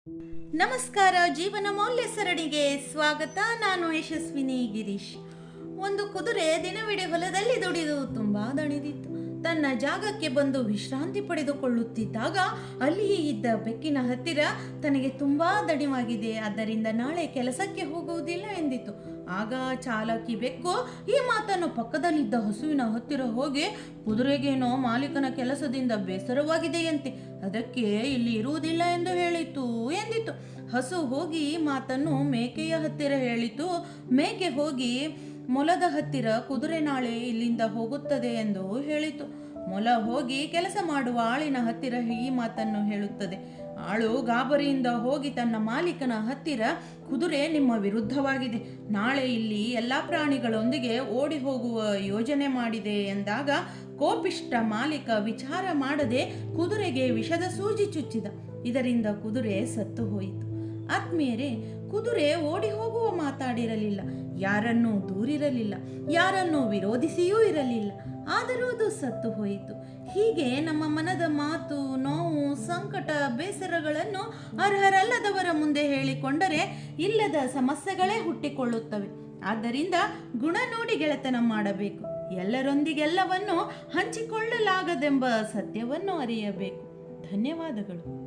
ನಮಸ್ಕಾರ. ಜೀವನ ಮೌಲ್ಯ ಸರಣಿಗೆ ಸ್ವಾಗತ. ನಾನು ಯಶಸ್ವಿನಿ ಗಿರೀಶ್. ಒಂದು ಕುದುರೆ ದಿನವಿಡೀ ಹೊಲದಲ್ಲಿ ದುಡಿದು ತುಂಬಾ ದಣಿದಿತ್ತು. ತನ್ನ ಜಾಗಕ್ಕೆ ಬಂದು ವಿಶ್ರಾಂತಿ ಪಡೆದುಕೊಳ್ಳುತ್ತಿದ್ದಾಗ ಅಲ್ಲಿಯೇ ಇದ್ದ ಬೆಕ್ಕಿನ ಹತ್ತಿರ ತನಗೆ ತುಂಬಾ ದಣಿವಾಗಿದೆ, ಆದ್ದರಿಂದ ನಾಳೆ ಕೆಲಸಕ್ಕೆ ಹೋಗುವುದಿಲ್ಲ ಎಂದಿತು. ಆಗ ಚಾಲಾಕಿ ಬೆಕ್ಕು ಈ ಮಾತನ್ನು ಪಕ್ಕದಲ್ಲಿದ್ದ ಹಸುವಿನ ಹತ್ತಿರ ಹೋಗಿ, ಕುದುರೆಗೇನೋ ಮಾಲೀಕನ ಕೆಲಸದಿಂದ ಬೇಸರವಾಗಿದೆಯಂತೆ, ಅದಕ್ಕೆ ಇಲ್ಲಿ ಇರುವುದಿಲ್ಲ ಎಂದು ಹೇಳಿತು ಎಂದಿತು. ಹಸು ಹೋಗಿ ಈ ಮಾತನ್ನು ಮೇಕೆಯ ಹತ್ತಿರ ಹೇಳಿತು. ಮೇಕೆ ಹೋಗಿ ಮೊಲದ ಹತ್ತಿರ ಕುದುರೆ ನಾಳೆ ಇಲ್ಲಿಂದ ಹೋಗುತ್ತದೆ ಎಂದು ಹೇಳಿತು. ಮೊಲ ಹೋಗಿ ಕೆಲಸ ಮಾಡುವ ಆಳಿನ ಹತ್ತಿರ ಈ ಮಾತನ್ನು ಹೇಳುತ್ತದೆ. ಆಳು ಗಾಬರಿಯಿಂದ ಹೋಗಿ ತನ್ನ ಮಾಲೀಕನ ಹತ್ತಿರ, ಕುದುರೆ ನಿಮ್ಮ ವಿರುದ್ಧವಾಗಿದೆ, ನಾಳೆ ಇಲ್ಲಿ ಎಲ್ಲ ಪ್ರಾಣಿಗಳೊಂದಿಗೆ ಓಡಿ ಹೋಗುವ ಯೋಜನೆ ಮಾಡಿದೆ ಎಂದಾಗ ಕೋಪಿಷ್ಟ ಮಾಲೀಕ ವಿಚಾರ ಮಾಡದೆ ಕುದುರೆಗೆ ವಿಷದ ಸೂಜಿ ಚುಚ್ಚಿದ. ಇದರಿಂದ ಕುದುರೆ ಸತ್ತು ಹೋಯಿತು. ಆತ್ಮೀಯರೇ, ಕುದುರೆ ಓಡಿ ಹೋಗುವ ಮಾತಾಡಿರಲಿಲ್ಲ, ಯಾರನ್ನೂ ದೂರಿರಲಿಲ್ಲ, ಯಾರನ್ನೂ ವಿರೋಧಿಸಿಯೂ ಇರಲಿಲ್ಲ, ಆದರೂ ಅದು ಸತ್ತು ಹೋಯಿತು. ಹೀಗೆ ನಮ್ಮ ಮನದ ಮಾತು, ನೋವು, ಸಂಕಟ, ಬೇಸರಗಳನ್ನು ಅರ್ಹರಲ್ಲದವರ ಮುಂದೆ ಹೇಳಿಕೊಂಡರೆ ಇಲ್ಲದ ಸಮಸ್ಯೆಗಳೇ ಹುಟ್ಟಿಕೊಳ್ಳುತ್ತವೆ. ಆದ್ದರಿಂದ ಗುಣ ನೋಡಿ ಗೆಳೆತನ ಮಾಡಬೇಕು. ಎಲ್ಲರೊಂದಿಗೆಲ್ಲವನ್ನು ಹಂಚಿಕೊಳ್ಳಲಾಗದೆಂಬ ಸತ್ಯವನ್ನು ಅರಿಯಬೇಕು. ಧನ್ಯವಾದಗಳು.